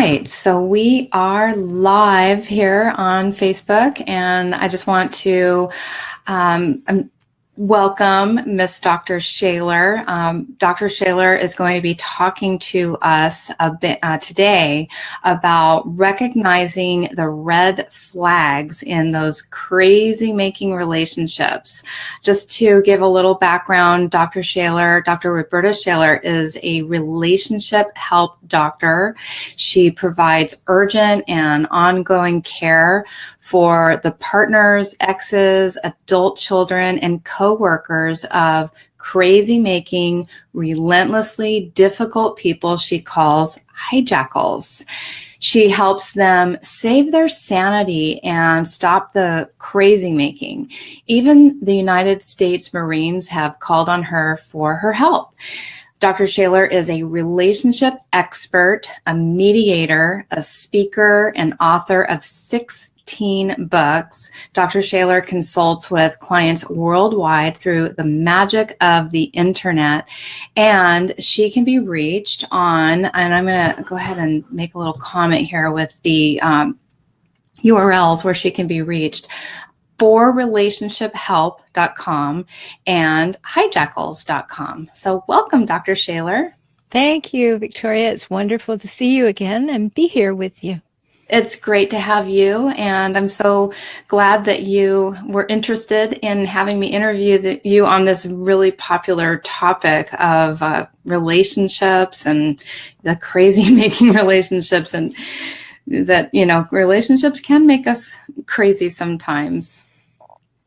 right, so we are live here on Facebook, and I just want to welcome Miss Dr. Shaler. Dr. Shaler is going to be talking to us a bit today about recognizing the red flags in those crazy-making relationships. Just to give a little background, Dr. Shaler, Dr. Rhoberta Shaler, is a relationship help doctor. She provides urgent and ongoing care for the partners, exes, adult children, and co-workers of crazy-making, relentlessly difficult people she calls hijackals. She helps them save their sanity and stop the crazy-making. Even the United States Marines have called on her for her help. Dr. Shaler is a relationship expert, a mediator, a speaker, and author of 16 books. Dr. Shaler consults with clients worldwide through the magic of the internet, and she can be reached on, and I'm going to go ahead and make a little comment here with the URLs where she can be reached: forrelationshiphelp.com and hijackals.com. So welcome, Dr. Shaler. Thank you, Victoria. It's wonderful to see you again and be here with you. It's great to have you, and I'm so glad that you were interested in having me interview you on this really popular topic of relationships and the crazy-making relationships, and that, you know, relationships can make us crazy sometimes.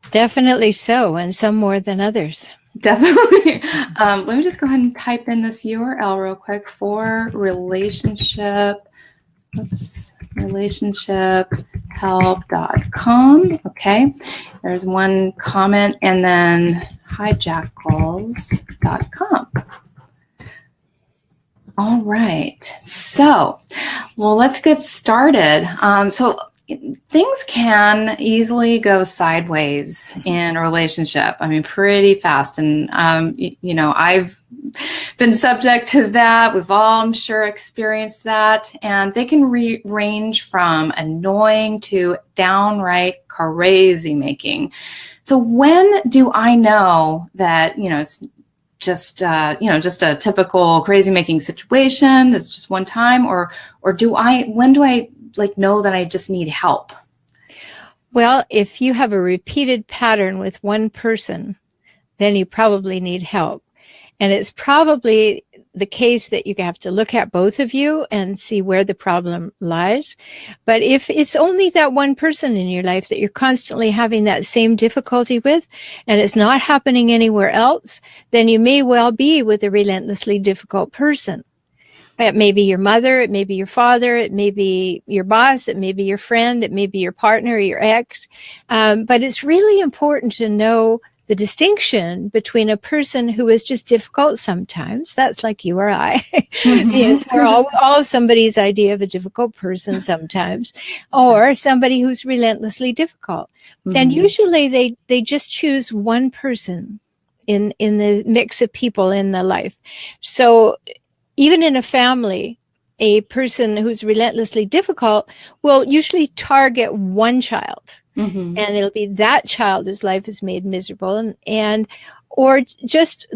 Definitely so, and some more than others. Definitely. Let me just go ahead and type in this URL real quick for relationshiphelp.com. Okay. There's one comment, and then hijackals.com. All right. So, well, let's get started. So things can easily go sideways in a relationship. I mean, pretty fast. And, you know, I've been subject to that. We've all, I'm sure, experienced that. And they can range from annoying to downright crazy making. So when do I know that, you know, it's just a typical crazy making situation? It's just one time, or when do I know that I just need help? Well, if you have a repeated pattern with one person, then you probably need help. And it's probably the case that you have to look at both of you and see where the problem lies. But if it's only that one person in your life that you're constantly having that same difficulty with, and it's not happening anywhere else, then you may well be with a relentlessly difficult person. It may be your mother, it may be your father, it may be your boss, it may be your friend, it may be your partner or your ex. But it's really important to know the distinction between a person who is just difficult sometimes. That's like you or I. Mm-hmm. Yes, we're all somebody's idea of a difficult person sometimes, or somebody who's relentlessly difficult. Mm-hmm. And usually they just choose one person in the mix of people in their life. So even in a family, a person who's relentlessly difficult will usually target one child. Mm-hmm. And it'll be that child whose life is made miserable, or just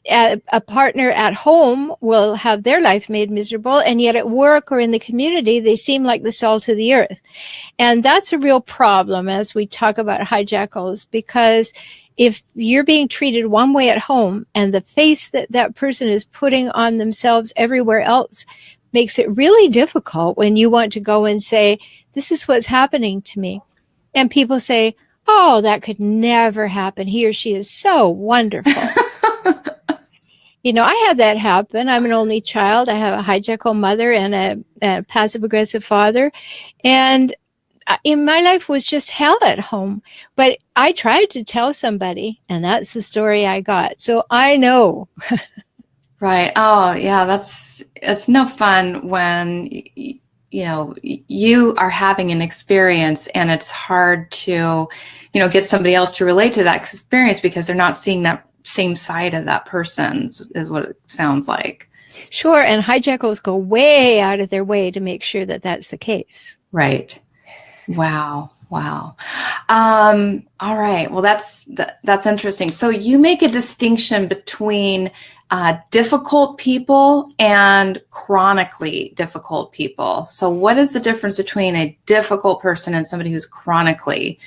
a partner at home will have their life made miserable, and yet at work or in the community, they seem like the salt of the earth. And that's a real problem as we talk about hijackals, because if you're being treated one way at home and the face that person is putting on themselves everywhere else makes it really difficult when you want to go and say, this is what's happening to me. And people say, oh, that could never happen. He or she is so wonderful. You know, I had that happen. I'm an only child. I have a hijackal mother and a passive-aggressive father. And in my life was just hell at home. But I tried to tell somebody, and that's the story I got. So I know. Right. Oh, yeah. It's no fun when you know, you are having an experience and it's hard to, you know, get somebody else to relate to that experience because they're not seeing that same side of that person, is what it sounds like. Sure. And hijackals go way out of their way to make sure that that's the case. Right. Wow. Wow. All right. Well, that's interesting. So you make a distinction between difficult people and chronically difficult people. So what is the difference between a difficult person and somebody who's chronically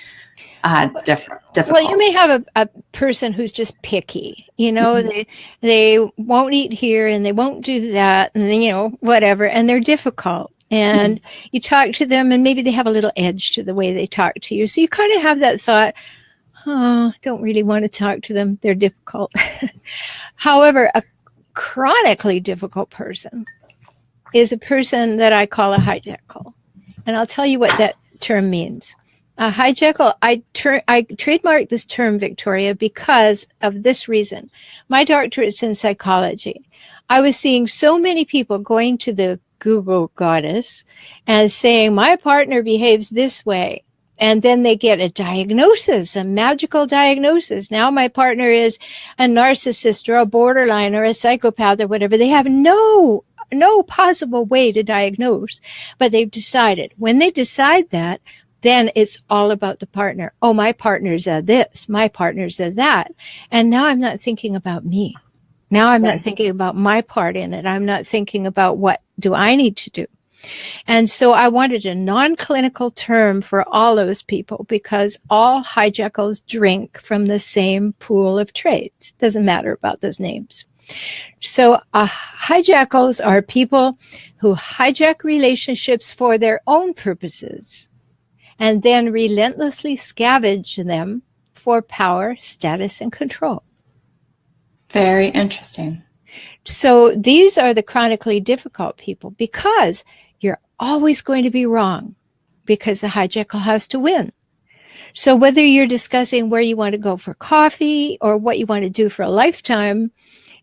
difficult? Well, you may have a person who's just picky, they won't eat here and they won't do that and whatever, and they're difficult. And you talk to them and maybe they have a little edge to the way they talk to you. So you kind of have that thought, don't really want to talk to them. They're difficult. However, a chronically difficult person is a person that I call a hijackal. And I'll tell you what that term means. A hijackal, I trademarked this term, Victoria, because of this reason. My doctorate's in psychology. I was seeing so many people going to the Google goddess and saying, my partner behaves this way. And then they get a diagnosis, a magical diagnosis. Now my partner is a narcissist or a borderline or a psychopath or whatever. They have no possible way to diagnose, but they've decided. When they decide that, then it's all about the partner. Oh, my partner's a this, my partner's a that. And now I'm not thinking about me. Now I'm not thinking about my part in it. I'm not thinking about what do I need to do. And so I wanted a non-clinical term for all those people because all hijackals drink from the same pool of traits. Doesn't matter about those names. So hijackals are people who hijack relationships for their own purposes and then relentlessly scavenge them for power, status, and control. Very interesting. So these are the chronically difficult people because you're always going to be wrong because the hijackal has to win. So whether you're discussing where you want to go for coffee or what you want to do for a lifetime,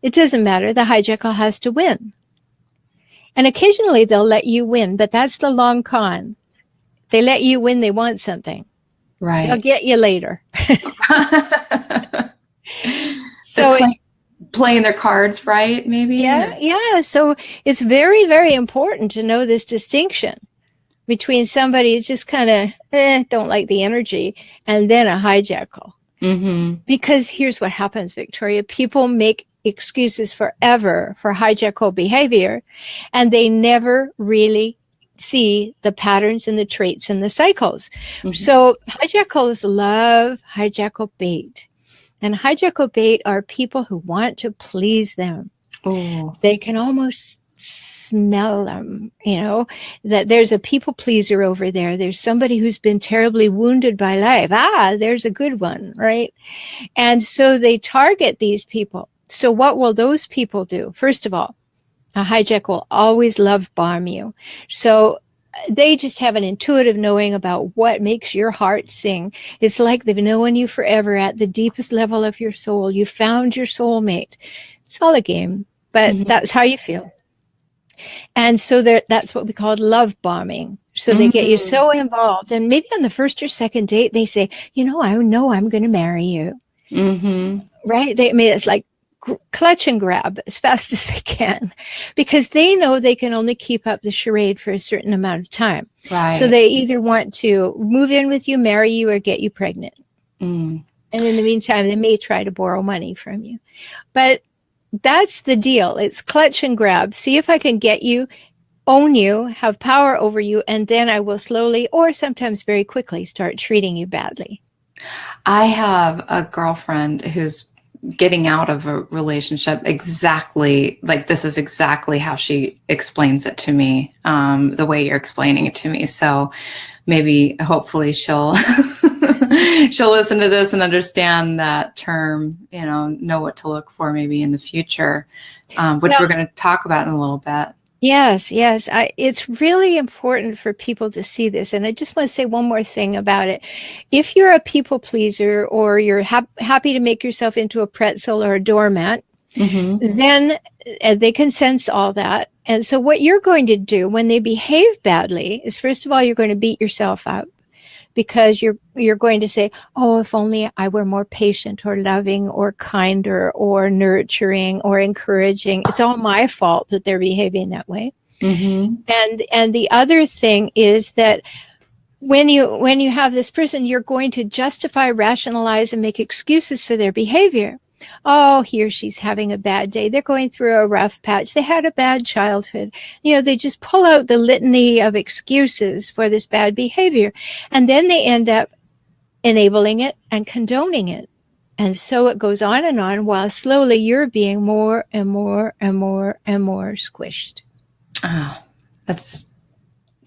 it doesn't matter. The hijackal has to win. And occasionally they'll let you win, but that's the long con. They let you win, they want something. Right. They'll get you later. So playing their cards right, maybe? Yeah. So it's very, very important to know this distinction between somebody who just kind of don't like the energy and then a hijackal. Mm-hmm. Because here's what happens, Victoria. People make excuses forever for hijackal behavior, and they never really see the patterns and the traits and the cycles. Mm-hmm. So hijackals love hijackal bait. And hijackal bait are people who want to please them. Oh. They can almost smell them, that there's a people pleaser over there. There's somebody who's been terribly wounded by life. There's a good one, right? And so they target these people. So what will those people do? First of all, a hijack will always love bomb you. So they just have an intuitive knowing about what makes your heart sing. It's like they've known you forever at the deepest level of your soul. You found your soulmate. It's all a game, but that's how you feel. And so that's what we call love bombing. So they get you so involved. And maybe on the first or second date, they say, I know I'm going to marry you. Mm-hmm. Right? It's like clutch and grab as fast as they can because they know they can only keep up the charade for a certain amount of time. Right. So they either want to move in with you, marry you, or get you pregnant. And in the meantime, they may try to borrow money from you. But that's the deal. It's clutch and grab. See if I can get you, own you, have power over you, and then I will slowly or sometimes very quickly start treating you badly. I have a girlfriend who's getting out of a relationship exactly like this is exactly how she explains it to me, the way you're explaining it to me. So maybe hopefully she'll listen to this and understand that term, know what to look for maybe in the future, which we're going to talk about in a little bit. Yes. It's really important for people to see this. And I just want to say one more thing about it. If you're a people pleaser or you're happy to make yourself into a pretzel or a doormat, then they can sense all that. And so what you're going to do when they behave badly is, first of all, you're going to beat yourself up because you're going to say, oh, if only I were more patient or loving or kinder or nurturing or encouraging. It's all my fault that they're behaving that way. Mm-hmm. And the other thing is that when you have this person, you're going to justify, rationalize, and make excuses for their behavior. Oh, he or she's having a bad day. They're going through a rough patch. They had a bad childhood. They just pull out the litany of excuses for this bad behavior. And then they end up enabling it and condoning it. And so it goes on while slowly you're being more and more and more and more squished. Oh, that's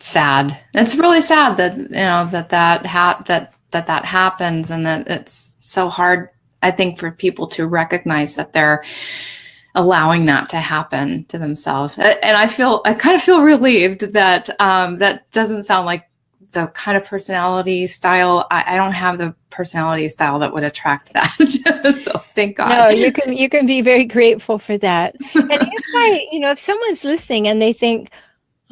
sad. It's really sad that, that happens, and that it's so hard, I think, for people to recognize that they're allowing that to happen to themselves. And I kind of feel relieved that that doesn't sound like the kind of personality style. I don't have the personality style that would attract that. So thank God. No, you can be very grateful for that. And if someone's listening and they think,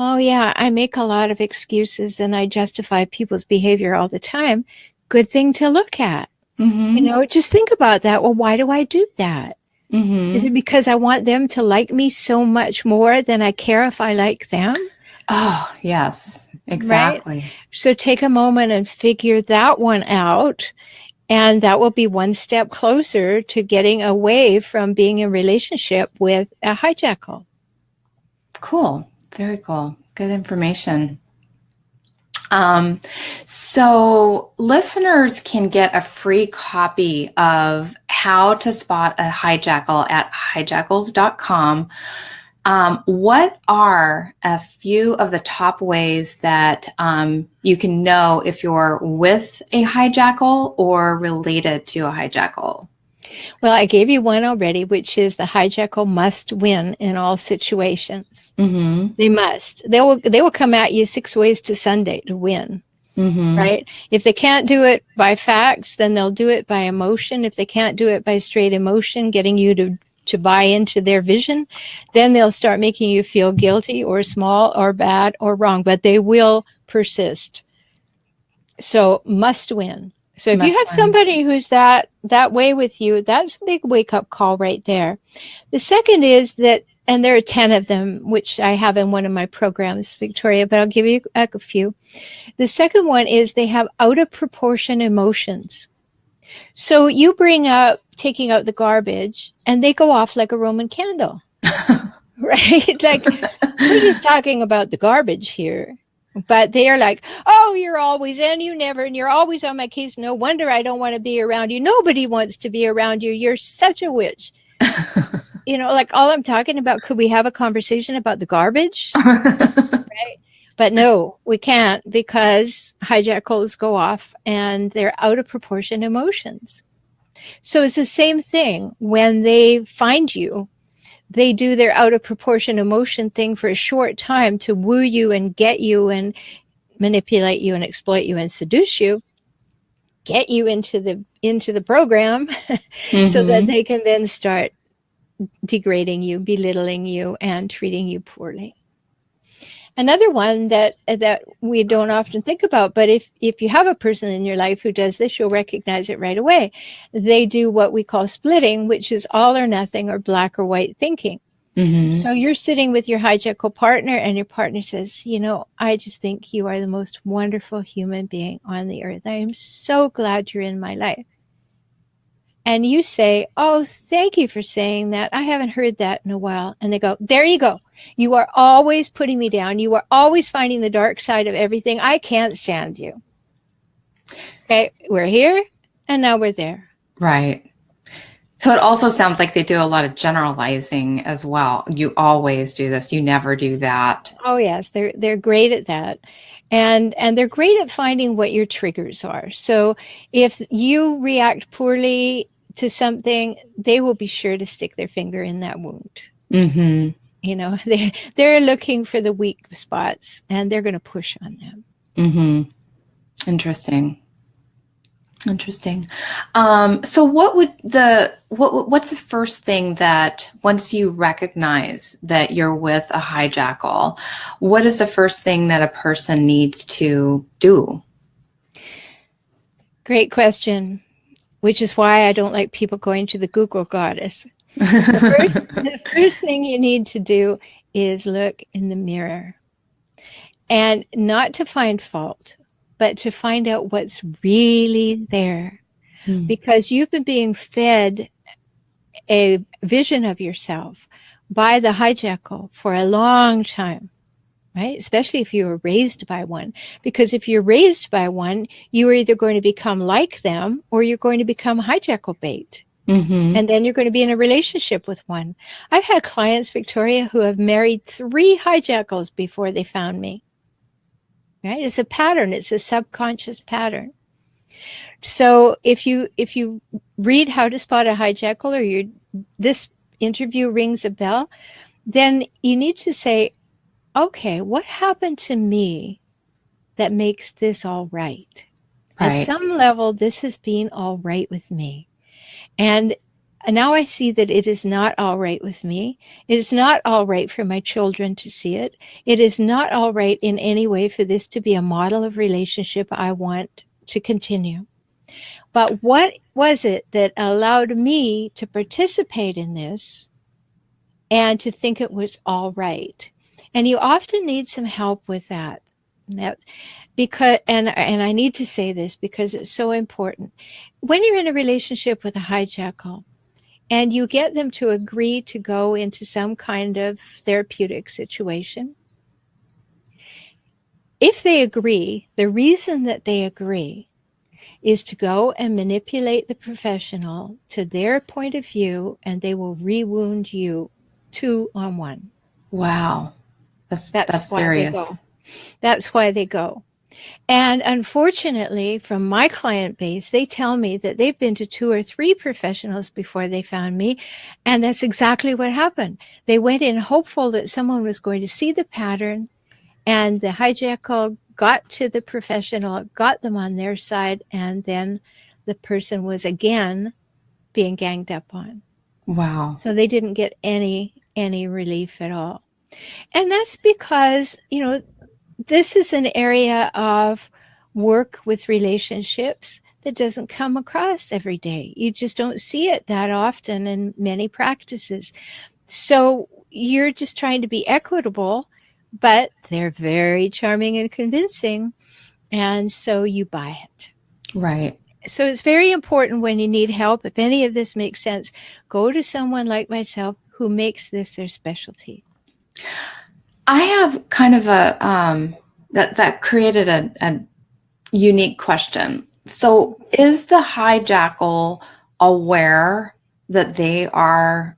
oh yeah, I make a lot of excuses and I justify people's behavior all the time, good thing to look at. Mm-hmm. Just think about that. Well, why do I do that? Mm-hmm. Is it because I want them to like me so much more than I care if I like them? Oh, yes, exactly. Right? So take a moment and figure that one out. And that will be one step closer to getting away from being in a relationship with a hijackal. Cool. Very cool. Good information. So listeners can get a free copy of How to Spot a Hijackal at hijackals.com. What are a few of the top ways that you can know if you're with a hijackal or related to a hijackal? Well, I gave you one already, which is the hijackal must win in all situations. Mm-hmm. They must. They will come at you 6 ways to Sunday to win. Mm-hmm. Right? If they can't do it by facts, then they'll do it by emotion. If they can't do it by straight emotion, getting you to buy into their vision, then they'll start making you feel guilty or small or bad or wrong, but they will persist. So must win. So if you have somebody who's that way with you, that's a big wake-up call right there. The second is that, and there are 10 of them, which I have in one of my programs, Victoria, but I'll give you a few. The second one is they have out of proportion emotions. So you bring up taking out the garbage, and they go off like a Roman candle, right? Like, we're just talking about the garbage here. But they are like, oh, you're always, and you never, and you're always on my case. No wonder I don't want to be around you. Nobody wants to be around you. You're such a witch. Like all I'm talking about, could we have a conversation about the garbage? Right? But no, we can't, because hijackals go off and they're out of proportion emotions. So it's the same thing when they find you. They do their out of proportion emotion thing for a short time to woo you and get you and manipulate you and exploit you and seduce you, get you into the program mm-hmm. so that they can then start degrading you, belittling you, and treating you poorly. Another one that we don't often think about, but if you have a person in your life who does this, you'll recognize it right away. They do what we call splitting, which is all or nothing or black or white thinking. Mm-hmm. So you're sitting with your hijackal partner and your partner says, I just think you are the most wonderful human being on the earth. I am so glad you're in my life. And you say, oh, thank you for saying that. I haven't heard that in a while. And they go, there you go. You are always putting me down. You are always finding the dark side of everything. I can't stand you. Okay, we're here and now we're there. Right. So it also sounds like they do a lot of generalizing as well. You always do this. You never do that. Oh, yes. They're great at that. And they're great at finding what your triggers are. So if you react poorly to something, they will be sure to stick their finger in that wound. Mm-hmm. They're looking for the weak spots and they're going to push on them. Mm-hmm. Interesting. So what's the first thing that once you recognize that you're with a hijackal, what is the first thing that a person needs to do? Great question, which is why I don't like people going to the Google goddess. The first thing you need to do is look in the mirror, and not to find fault, but to find out what's really there. Because you've been being fed a vision of yourself by the hijackal for a long time, right? Especially if you were raised by one. Because if you're raised by one, you are either going to become like them or you're going to become hijackal bait. And then you're going to be in a relationship with one. I've had clients, Victoria, who have married 3 hijackals before they found me. Right? It's a pattern. It's a subconscious pattern. So if you read How to Spot a Hijackal, or this interview rings a bell, then you need to say, okay, what happened to me that makes this all right? At some level, this has been all right with me. And now I see that it is not all right with me. It is not all right for my children to see it. It is not all right in any way for this to be a model of relationship I want to continue. But what was it that allowed me to participate in this and to think it was all right? And you often need some help with that. Because, and I need to say this because it's so important. When you're in a relationship with a hijackal and you get them to agree to go into some kind of therapeutic situation, if they agree, the reason that they agree is to go and manipulate the professional to their point of view, and they will re-wound you 2-on-1. Wow. That's serious. That's why they go. And unfortunately, from my client base, they tell me that they've been to 2 or 3 professionals before they found me. And that's exactly what happened. They went in hopeful that someone was going to see the pattern, and the hijackal got to the professional, got them on their side, and then the person was again being ganged up on. Wow. So they didn't get any relief at all. And that's because, this is an area of work with relationships that doesn't come across every day. You just don't see it that often in many practices. So you're just trying to be equitable, but they're very charming and convincing. And so you buy it. Right. So it's very important when you need help. If any of this makes sense, go to someone like myself who makes this their specialty. I have kind of that created a unique question. So is the hijackal aware that they are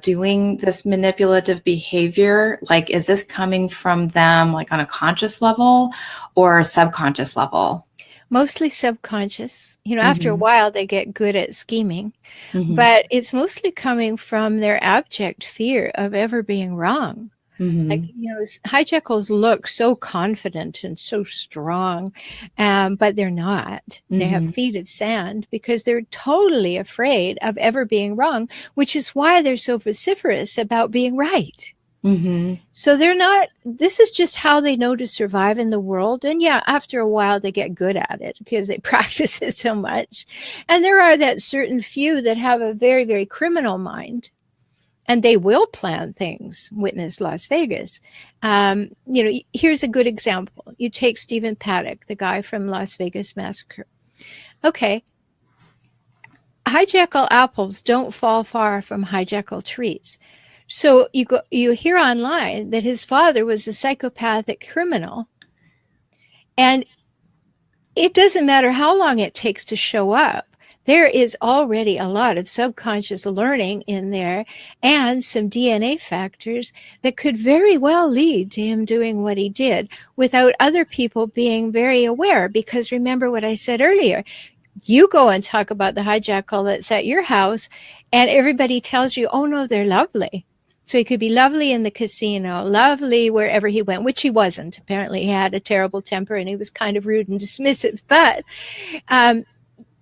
doing this manipulative behavior? Like, is this coming from them like on a conscious level or a subconscious level? Mostly subconscious. After a while, they get good at scheming, but it's mostly coming from their abject fear of ever being wrong. Like, hijackals look so confident and so strong, but they're not. They have feet of sand because they're totally afraid of ever being wrong, which is why they're so vociferous about being right. So they're not, this is just how they know to survive in the world. And yeah, after a while, they get good at it because they practice it so much. And there are that certain few that have a very, very criminal mind. And they will plan things, witness Las Vegas. Here's a good example. You take Stephen Paddock, the guy from Las Vegas Massacre. Okay. Hijackal apples don't fall far from hijackal trees. So you hear online that his father was a psychopathic criminal. And it doesn't matter how long it takes to show up. There is already a lot of subconscious learning in there and some DNA factors that could very well lead to him doing what he did without other people being very aware. Because remember what I said earlier, you go and talk about the hijackal that's at your house and everybody tells you, oh no, they're lovely. So he could be lovely in the casino, lovely wherever he went, which he wasn't. Apparently he had a terrible temper and he was kind of rude and dismissive, but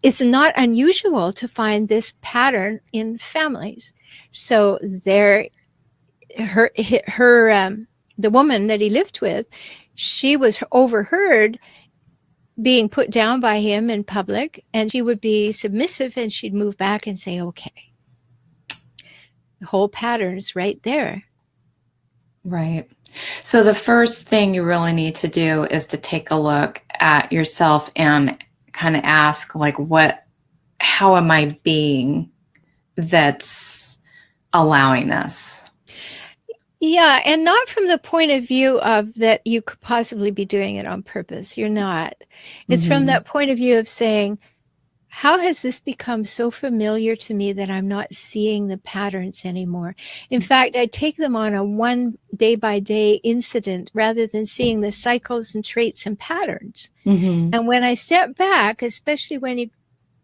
it's not unusual to find this pattern in families. So the woman that he lived with, she was overheard being put down by him in public, and she would be submissive and she'd move back and say, okay. The whole pattern's right there. Right. So the first thing you really need to do is to take a look at yourself and kind of ask, like, how am I being that's allowing this? Yeah, and not from the point of view of that you could possibly be doing it on purpose. You're not. It's from that point of view of saying, how has this become so familiar to me that I'm not seeing the patterns anymore? In fact, I take them on a one day by day incident rather than seeing the cycles and traits and patterns. And when I step back, especially when you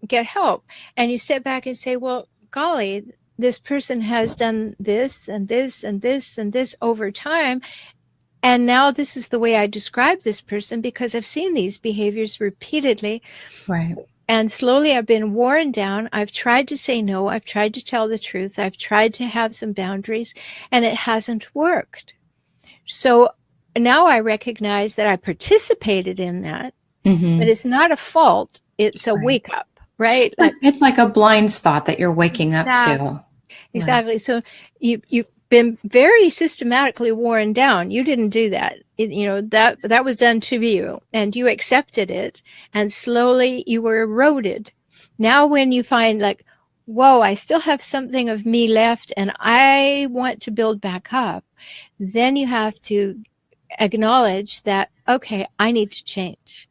get help and you step back and say, well, golly, this person has done this and this and this and this over time. And now this is the way I describe this person because I've seen these behaviors repeatedly. Right. And slowly I've been worn down. I've tried to say no. I've tried to tell the truth. I've tried to have some boundaries, and it hasn't worked. So now I recognize that I participated in that, but it's not a fault. It's a wake up, right? It's like a blind spot that you're waking up to. Exactly. Right. So you've been very systematically worn down. You didn't do that. That was done to you, and you accepted it, and slowly you were eroded. Now when you find like, whoa, I still have something of me left and I want to build back up, then you have to acknowledge that, okay, I need to change.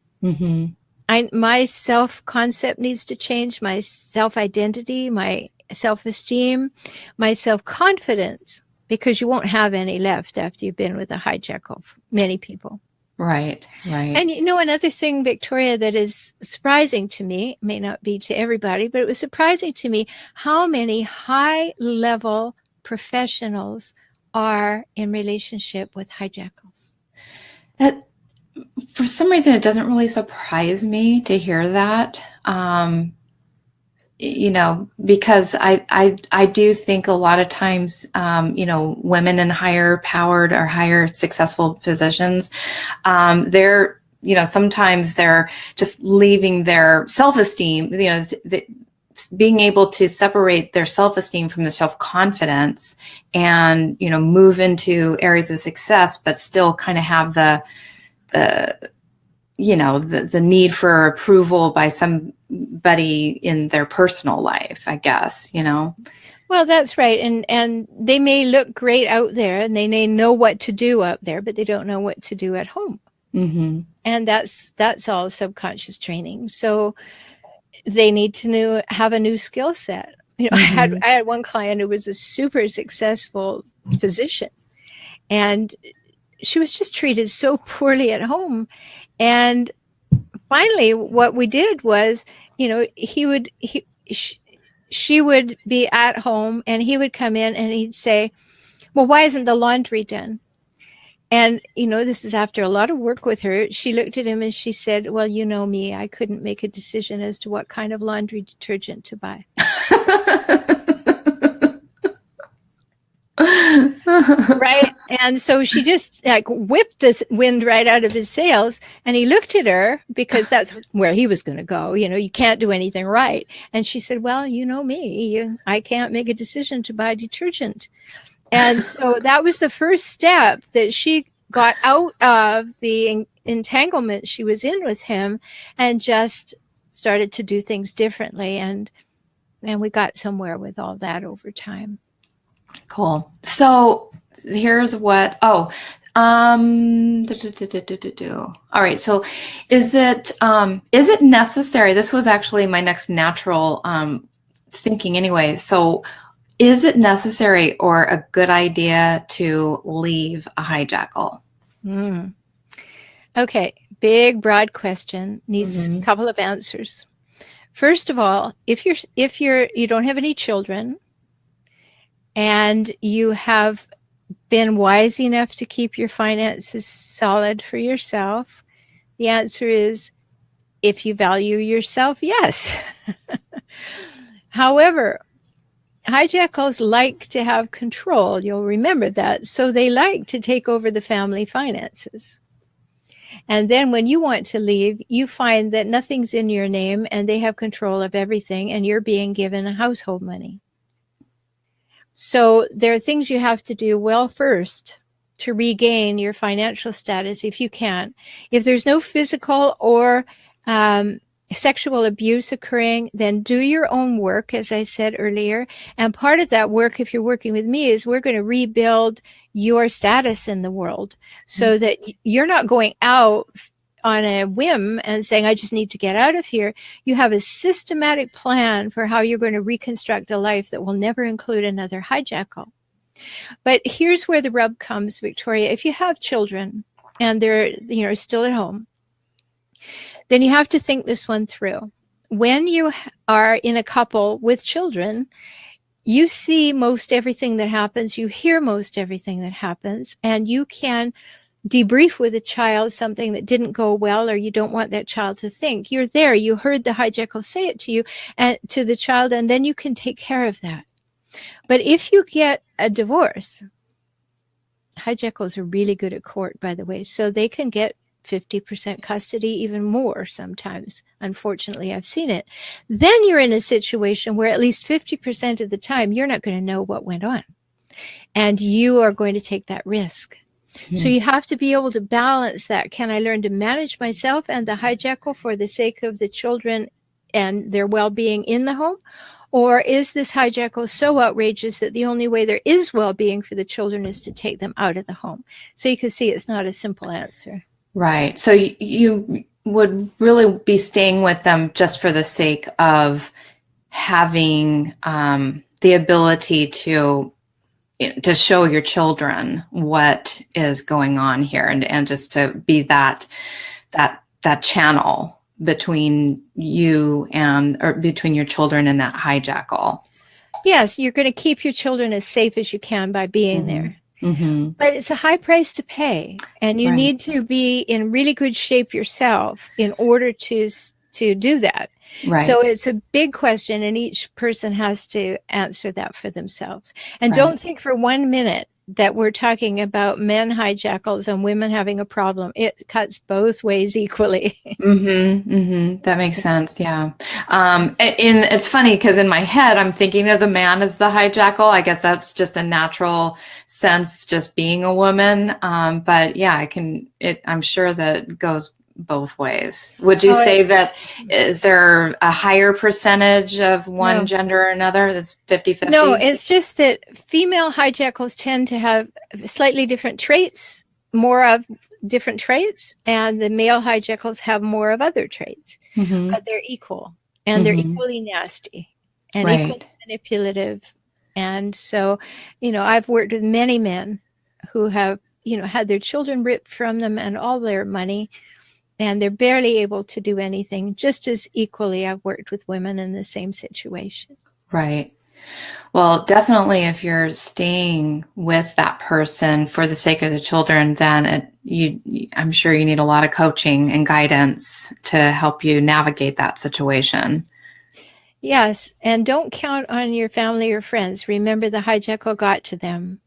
My self-concept needs to change, my self-identity, my self-esteem, my self-confidence, because you won't have any left after you've been with a hijackal, many people. Right. And another thing, Victoria, that is surprising to me, may not be to everybody, but it was surprising to me how many high-level professionals are in relationship with hijackals. That, for some reason, it doesn't really surprise me to hear that. Because I do think a lot of times, women in higher powered or higher successful positions, they're, sometimes they're just leaving their self-esteem, being able to separate their self-esteem from the self-confidence and, move into areas of success, but still kind of have the need for approval by somebody in their personal life, I guess, Well, that's right. And they may look great out there and they may know what to do out there, but they don't know what to do at home. And that's all subconscious training. So they need to have a new skill set. I had one client who was a super successful physician, and she was just treated so poorly at home. And finally, what we did was, she would be at home and he would come in and he'd say, well, why isn't the laundry done? And, this is after a lot of work with her. She looked at him and she said, well, you know me, I couldn't make a decision as to what kind of laundry detergent to buy. Right. And so she just whipped this wind right out of his sails, and he looked at her because that's where he was going to go. You can't do anything right. And she said, well, you know me, I can't make a decision to buy detergent. And so that was the first step that she got out of the entanglement she was in with him and just started to do things differently. And we got somewhere with all that over time. Cool. So here's what, all right. So is it necessary? This was actually my next natural thinking anyway. So is it necessary or a good idea to leave a hijackal? Okay. Big, broad question, needs a couple of answers. First of all, if you don't have any children, and you have been wise enough to keep your finances solid for yourself, the answer is, if you value yourself, yes. However, hijackals like to have control. You'll remember that. So they like to take over the family finances. And then when you want to leave, you find that nothing's in your name and they have control of everything and you're being given household money. So there are things you have to do well first to regain your financial status if you can. If there's no physical or sexual abuse occurring, then do your own work, as I said earlier. And part of that work, if you're working with me, is we're going to rebuild your status in the world so that you're not going out on a whim and saying, I just need to get out of here. You have a systematic plan for how you're going to reconstruct a life that will never include another hijackal. But here's where the rub comes, Victoria. If you have children and they're still at home, then you have to think this one through. When you are in a couple with children, you see most everything that happens, you hear most everything that happens, and you can debrief with a child something that didn't go well or you don't want that child to think. You're there, you heard the hijackal say it to you and to the child, and then you can take care of that. But if you get a divorce, hijackals are really good at court, by the way, so they can get 50% custody, even more sometimes. Unfortunately, I've seen it. Then you're in a situation where at least 50% of the time, you're not going to know what went on. And you are going to take that risk. So you have to be able to balance that. Can I learn to manage myself and the hijackal for the sake of the children and their well-being in the home? Or is this hijackal so outrageous that the only way there is well-being for the children is to take them out of the home? So you can see it's not a simple answer. Right. So you would really be staying with them just for the sake of having the ability to show your children what is going on here, and just to be that channel between you or between your children and that hijackal. Yes, you're going to keep your children as safe as you can by being there. Mm-hmm. But it's a high price to pay, and you need to be in really good shape yourself in order to do that. Right. So it's a big question, and each person has to answer that for themselves. And don't think for 1 minute that we're talking about men hijackals and women having a problem. It cuts both ways equally. That makes sense. Yeah. And it's funny because in my head, I'm thinking of the man as the hijackal. I guess that's just a natural sense, just being a woman. But yeah, I'm sure that it goes both ways. Would you say that is there a higher percentage of one gender or another that's 50-50? No, it's just that female hijackals tend to have slightly different traits, more of different traits, and the male hijackals have more of other traits. But they're equal, and they're equally nasty and equally manipulative. And so, I've worked with many men who have, had their children ripped from them and all their money, and they're barely able to do anything. Just as equally, I've worked with women in the same situation. Right. Well, definitely if you're staying with that person for the sake of the children, then I'm sure you need a lot of coaching and guidance to help you navigate that situation. Yes. And don't count on your family or friends. Remember, the hijackal got to them.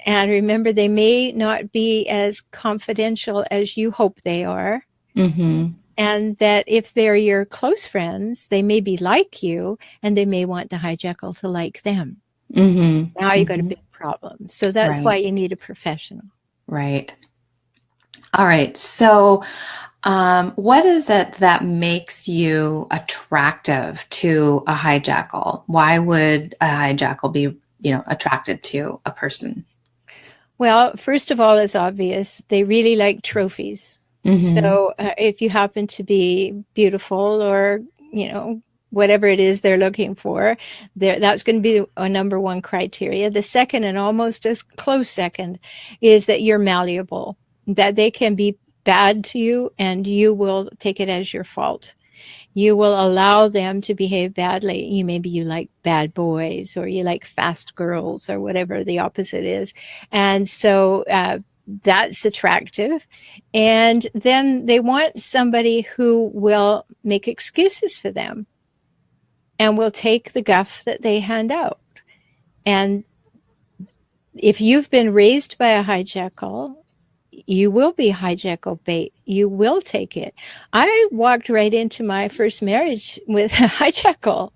And remember, they may not be as confidential as you hope they are. And that if they're your close friends, they may be like you, and they may want the hijackal to like them. Now you've got a big problem. So that's why you need a professional. Right. All right. So what is it that makes you attractive to a hijackal? Why would a hijackal be, attracted to a person? Well, first of all, it's obvious. They really like trophies. So if you happen to be beautiful or, whatever it is they're looking for, that's going to be a number one criteria. The second, and almost as close second, is that you're malleable, that they can be bad to you and you will take it as your fault. You will allow them to behave badly. Maybe you like bad boys, or you like fast girls, or whatever the opposite is. And so that's attractive. And then they want somebody who will make excuses for them and will take the guff that they hand out. And if you've been raised by a hijackal, you will be hijackal bait. You will take it. I walked right into my first marriage with a hijackal,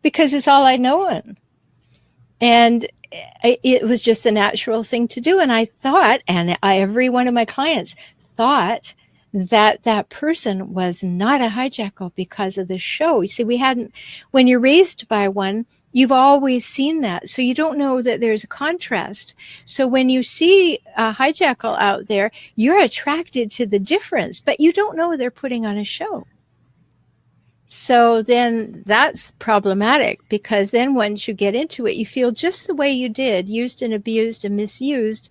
because it's all I'd known. And it was just the natural thing to do. And I thought, and every one of my clients thought that person was not a hijackal because of the show. You see, when you're raised by one, you've always seen that. So you don't know that there's a contrast. So when you see a hijackal out there, you're attracted to the difference, but you don't know they're putting on a show. So then that's problematic, because then once you get into it, you feel just the way you did, used and abused and misused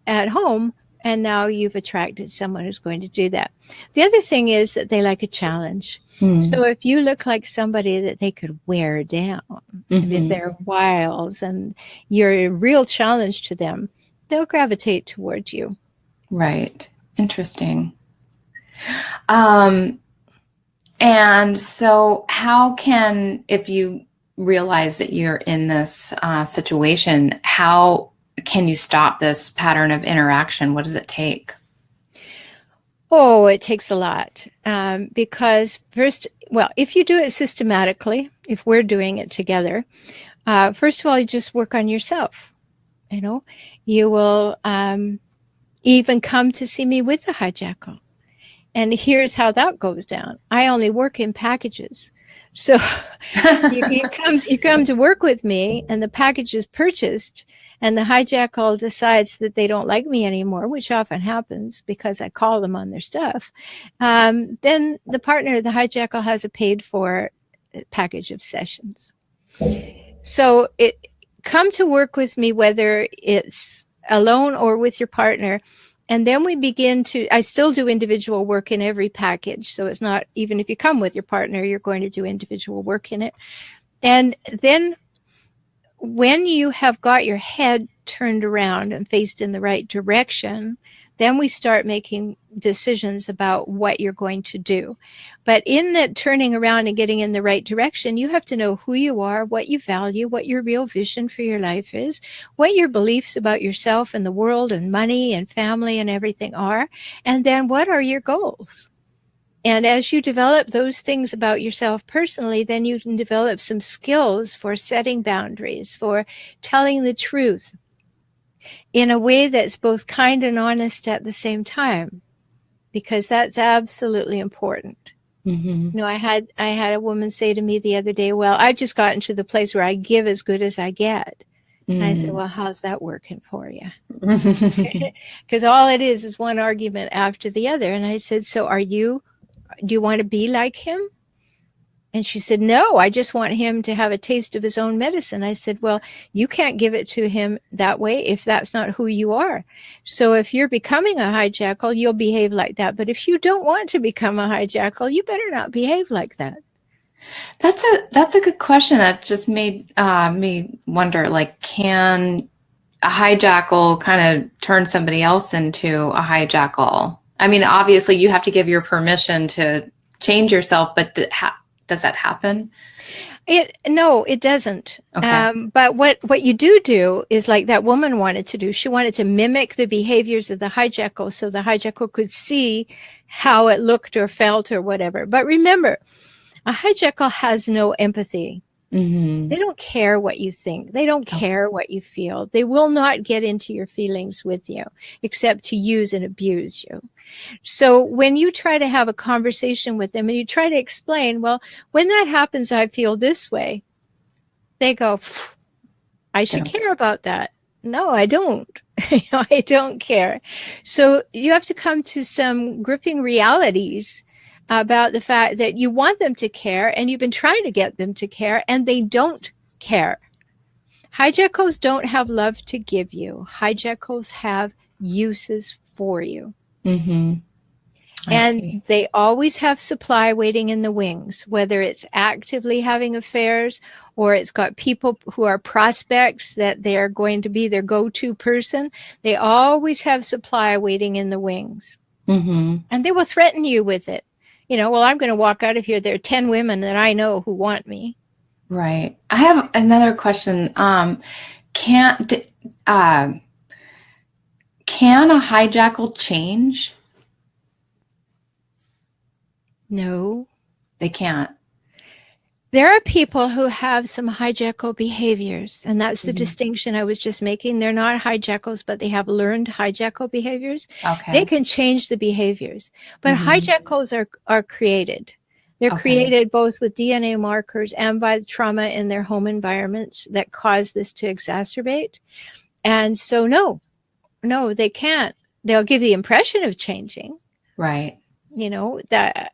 at home. And now you've attracted someone who's going to do that. The other thing is that they like a challenge. So if you look like somebody that they could wear down with their wiles and you're a real challenge to them, they'll gravitate towards you. Right. Interesting. And so if you realize that you're in this situation, how can you stop this pattern of interaction? What does it take? Oh, it takes a lot. Because first, if you do it systematically, if we're doing it together, first of all, you just work on yourself. You will even come to see me with the hijackal. And here's how that goes down. I only work in packages. So you come to work with me and the package is purchased and the hijackal decides that they don't like me anymore, which often happens because I call them on their stuff. Then the partner of the hijackal has a paid for package of sessions. So come to work with me, whether it's alone or with your partner. And then we begin I still do individual work in every package. So it's not, even if you come with your partner, you're going to do individual work in it. And then when you have got your head turned around and faced in the right direction, then we start making decisions about what you're going to do. But in that turning around and getting in the right direction, you have to know who you are, what you value, what your real vision for your life is, what your beliefs about yourself and the world and money and family and everything are, and then what are your goals. And as you develop those things about yourself personally, then you can develop some skills for setting boundaries, for telling the truth in a way that's both kind and honest at the same time, because that's absolutely important. I had a woman say to me the other day, well, I've just gotten to the place where I give as good as I get. And I said, well, how's that working for you? Because all it is one argument after the other. And I said, so do you want to be like him? And she said, no, I just want him to have a taste of his own medicine. I said, well, you can't give it to him that way if that's not who you are. So if you're becoming a hijackal, you'll behave like that. But if you don't want to become a hijackal, you better not behave like that. That's a good question. That just made me wonder, can a hijackal kind of turn somebody else into a hijackal? I mean, obviously you have to give your permission to change yourself, but does that happen? No, it doesn't. Okay. But what you do is like that woman wanted to do. She wanted to mimic the behaviors of the hijackal so the hijackal could see how it looked or felt or whatever. But remember, a hijackal has no empathy. They don't care what you think. They don't care what you feel. They will not get into your feelings with you, except to use and abuse you. So when you try to have a conversation with them and you try to explain, well, when that happens, I feel this way. They go, I should care about that. No, I don't. I don't care. So you have to come to some gripping realities about the fact that you want them to care and you've been trying to get them to care and they don't care. Hijackals don't have love to give you. Hijackals have uses for you. And they always have supply waiting in the wings, whether it's actively having affairs or it's got people who are prospects that they're going to be their go-to person. They always have supply waiting in the wings. And they will threaten you with it. Well, I'm going to walk out of here. There are 10 women that I know who want me. Right. I have Another question. Can can a hijackal change? No. They can't. There are people who have some hijackal behaviors, and that's the Mhm. distinction I was just making. They're not hijackals, but they have learned hijackal behaviors. Okay. They can change the behaviors, but hijackals are created. They're created both with DNA markers and by the trauma in their home environments that cause this to exacerbate. And so, no, they can't. They'll give the impression of changing. Right. You know, that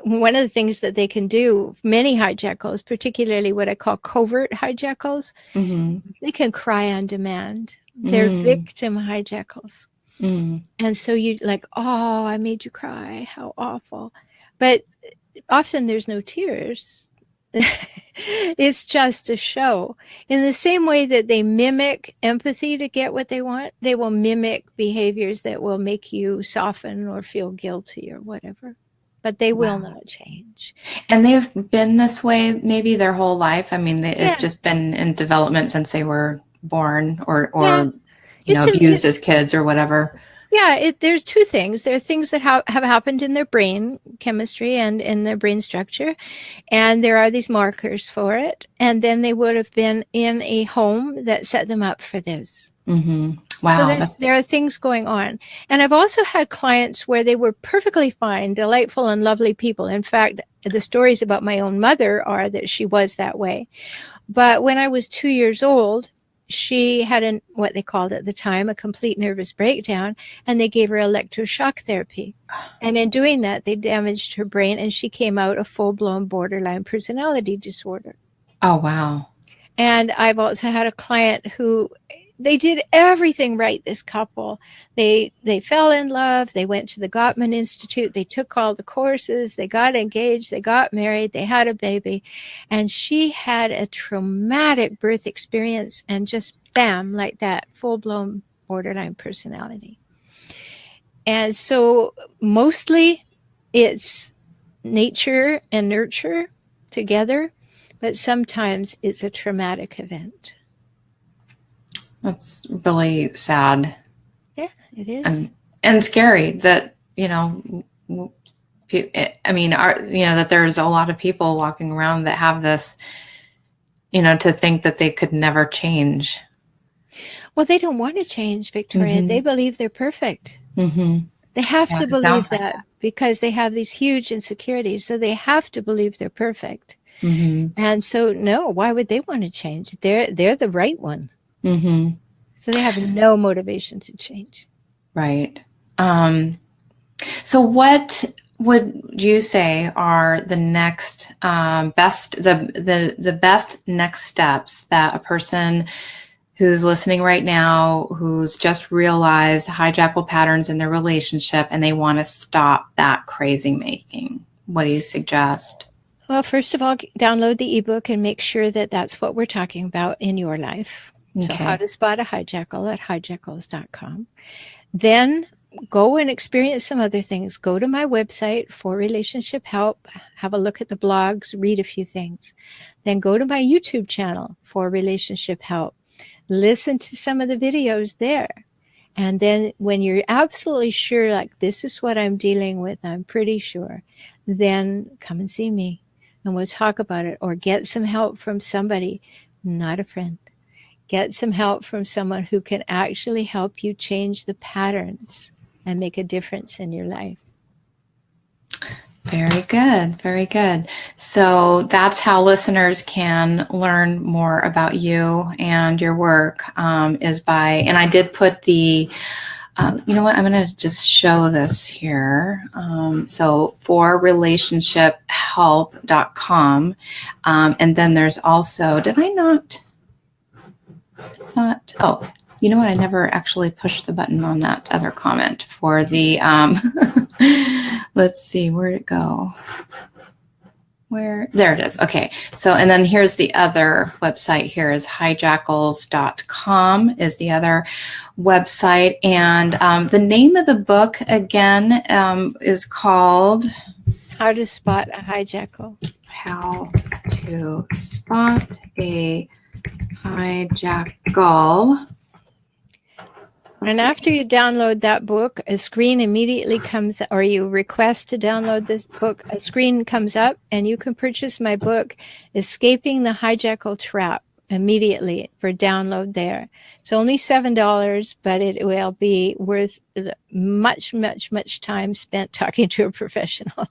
one of the things that they can do, many hijackals, particularly what I call covert hijackals, they can cry on demand. They're victim hijackals. And so you like, oh, I made you cry. How awful. But often there's no tears. It's just a show. In the same way that they mimic empathy to get what they want, they will mimic behaviors that will make you soften or feel guilty or whatever. But they will not change. And they've been this way maybe their whole life. I mean, it's just been in development since they were born or you know, abused as kids or whatever. Yeah, there's two things. There are things that have happened in their brain chemistry and in their brain structure, and there are these markers for it. And then they would have been in a home that set them up for this. Wow. So there are things going on. And I've also had clients where they were perfectly fine, delightful and lovely people. In fact, the stories about my own mother are that she was that way. But when I was 2 years old, she had what they called at the time a complete nervous breakdown, and they gave her electroshock therapy. And in doing that, they damaged her brain, and she came out a full-blown borderline personality disorder. Oh, wow. And I've also had a client who they did everything right, this couple. They fell in love. They went to the Gottman Institute. They took all the courses. They got engaged. They got married. They had a baby. And she had a traumatic birth experience and just bam, like that, full-blown borderline personality. And so mostly it's nature and nurture together, but sometimes it's a traumatic event. That's really sad. Yeah, it is. And scary that, you know, I mean, that there's a lot of people walking around that have this, you know, to think that they could never change. Well, they don't want to change, Victoria. They believe they're perfect. They have to believe that because they have these huge insecurities. So they have to believe they're perfect. And so, no, why would they want to change? They're the right one. So they have no motivation to change. Right. So what would you say are the next the best next steps that a person who's listening right now, who's just realized hijackal patterns in their relationship and they want to stop that crazy making? What do you suggest? Well, first of all, download the ebook and make sure that that's what we're talking about in your life. Okay. So how to spot a hijackal at hijackals.com. Then go and experience some other things. Go to my website for relationship help, have a look at the blogs, read a few things. Then go to my YouTube channel for relationship help. Listen to some of the videos there. And then when you're absolutely sure, like this is what I'm dealing with, I'm pretty sure, then come and see me and we'll talk about it, or get some help from somebody, not a friend. Get some help from someone who can actually help you change the patterns and make a difference in your life. Very good. Very good. So that's how listeners can learn more about you and your work is by, and I did put the, you know what, I'm going to just show this here. So for relationshiphelp.com. And then there's also, did I not? Thought, oh, you know what? I never actually pushed the button on that other comment for the, let's see, where'd it go? There it is. Okay. So, and then here's the other website here is hijackals.com is the other website. And the name of the book again is called How to Spot a Hijackal. How to Spot a Hijackal. And after you download that book, a screen immediately comes, or you request to download this book, a screen comes up, and you can purchase my book, Escaping the Hijackal Trap, immediately for download there. It's only $7, but it will be worth much, much, much time spent talking to a professional.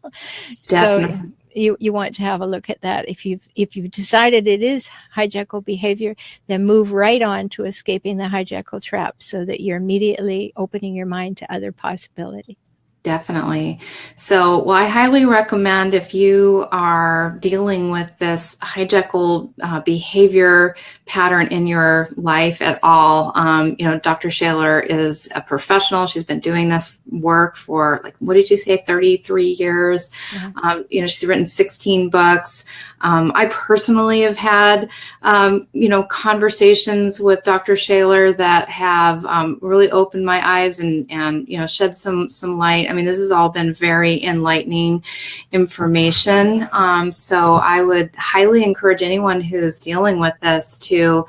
Definitely. So you want to have a look at that. If you've decided it is hijackal behavior, then move right on to Escaping the Hijackal Trap, so that you're immediately opening your mind to other possibilities. Definitely. So, well, I highly recommend, if you are dealing with this hijackal behavior pattern in your life at all, Dr. Shaler is a professional. She's been doing this work for, like, what did you say, 33 years? Yeah. She's written 16 books. I personally have had, conversations with Dr. Shaler that have really opened my eyes and shed some light. I mean, this has all been very enlightening information. So I would highly encourage anyone who's dealing with this to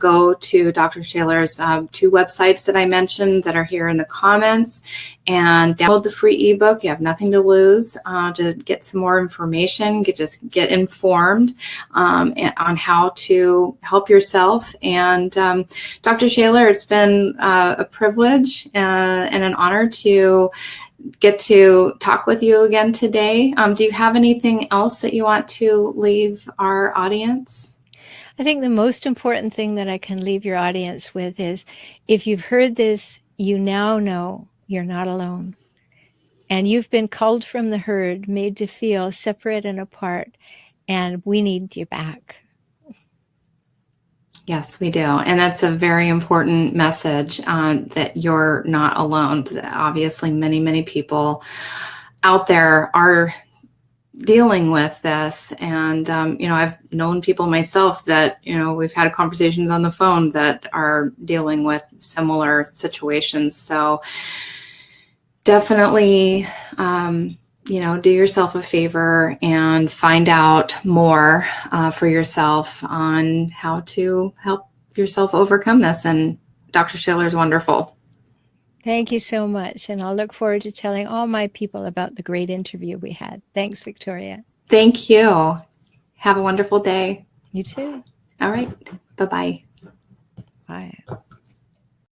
go to Dr. Shaler's 2 websites that I mentioned that are here in the comments, and download the free ebook. You have nothing to lose, to get some more information, just get informed on how to help yourself. And Dr. Shaler, it's been a privilege and an honor to get to talk with you again today. Do you have anything else that you want to leave our audience? I think the most important thing that I can leave your audience with is, if you've heard this, you now know you're not alone. And you've been culled from the herd, made to feel separate and apart, and we need you back. Yes, we do. And that's a very important message, that you're not alone. Obviously, many, many people out there are dealing with this. And, I've known people myself that, we've had conversations on the phone that are dealing with similar situations. So definitely, do yourself a favor and find out more for yourself on how to help yourself overcome this. And Dr. Shaler is wonderful. Thank you so much. And I'll look forward to telling all my people about the great interview we had. Thanks, Victoria. Thank you. Have a wonderful day. You too. All right. Bye-bye. Bye.